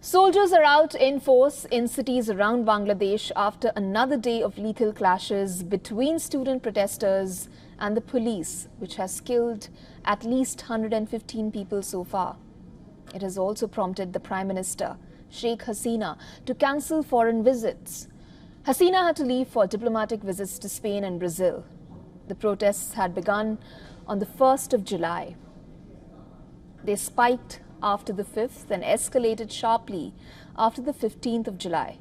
Soldiers are out in force in cities around Bangladesh after another day of lethal clashes between student protesters and the police, which has killed at least 115 people so far. It has also prompted the Prime Minister, Sheikh Hasina, to cancel foreign visits. Hasina had to leave for diplomatic visits to Spain and Brazil. The protests had begun on the 1st of July. They spiked after the 5th and escalated sharply after the 15th of July.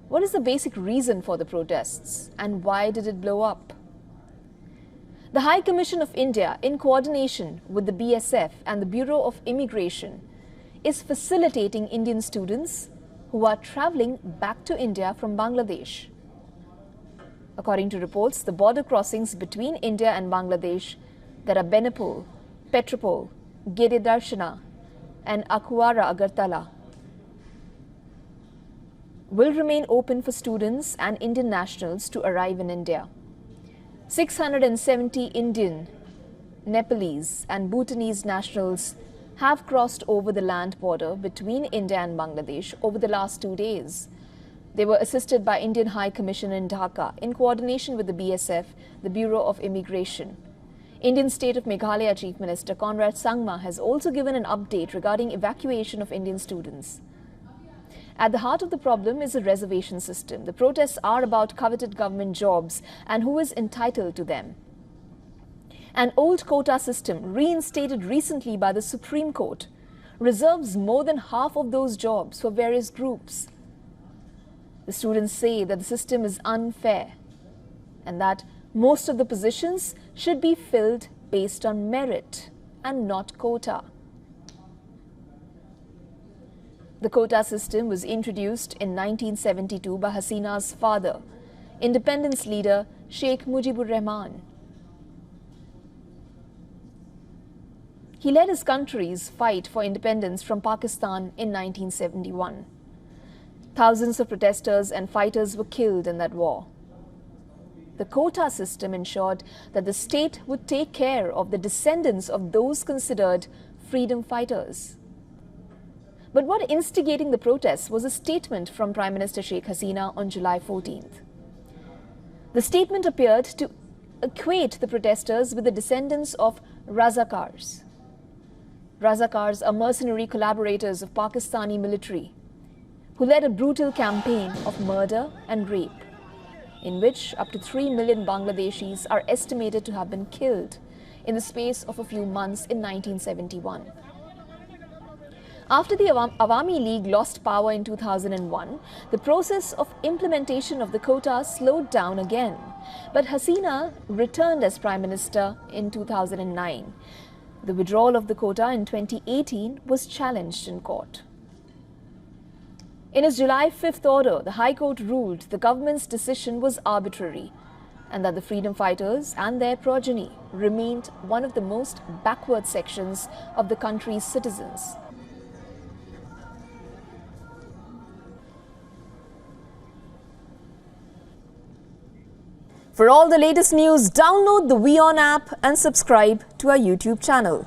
What is the basic reason for the protests and why did it blow up? The High Commission of India, in coordination with the BSF and the Bureau of Immigration, is facilitating Indian students who are travelling back to India from Bangladesh. According to reports, the border crossings between India and Bangladesh, that are Benapole, Petropole, Gede Darshana and Akuara Agartala, will remain open for students and Indian nationals to arrive in India. 670 Indian, Nepalese and Bhutanese nationals have crossed over the land border between India and Bangladesh over the last 2 days. They were assisted by Indian High Commission in Dhaka in coordination with the BSF, the Bureau of Immigration. Indian State of Meghalaya Chief Minister Conrad Sangma has also given an update regarding evacuation of Indian students. At the heart of the problem is a reservation system. The protests are about coveted government jobs and who is entitled to them. An old quota system, reinstated recently by the Supreme Court, reserves more than half of those jobs for various groups. The students say that the system is unfair and that most of the positions should be filled based on merit and not quota. The quota system was introduced in 1972 by Hasina's father, independence leader Sheikh Mujibur Rahman. He led his country's fight for independence from Pakistan in 1971. Thousands of protesters and fighters were killed in that war. The quota system ensured that the state would take care of the descendants of those considered freedom fighters. But what instigating the protests was a statement from Prime Minister Sheikh Hasina on July 14th. The statement appeared to equate the protesters with the descendants of Razakars. Razakars are mercenary collaborators of Pakistani military who led a brutal campaign of murder and rape, in which up to 3 million Bangladeshis are estimated to have been killed in the space of a few months in 1971. After the Awami League lost power in 2001, the process of implementation of the quota slowed down again. But Hasina returned as Prime Minister in 2009. The withdrawal of the quota in 2018 was challenged in court. In his July 5th order, the High Court ruled the government's decision was arbitrary and that the freedom fighters and their progeny remained one of the most backward sections of the country's citizens. For all the latest news, download the WION app and subscribe to our YouTube channel.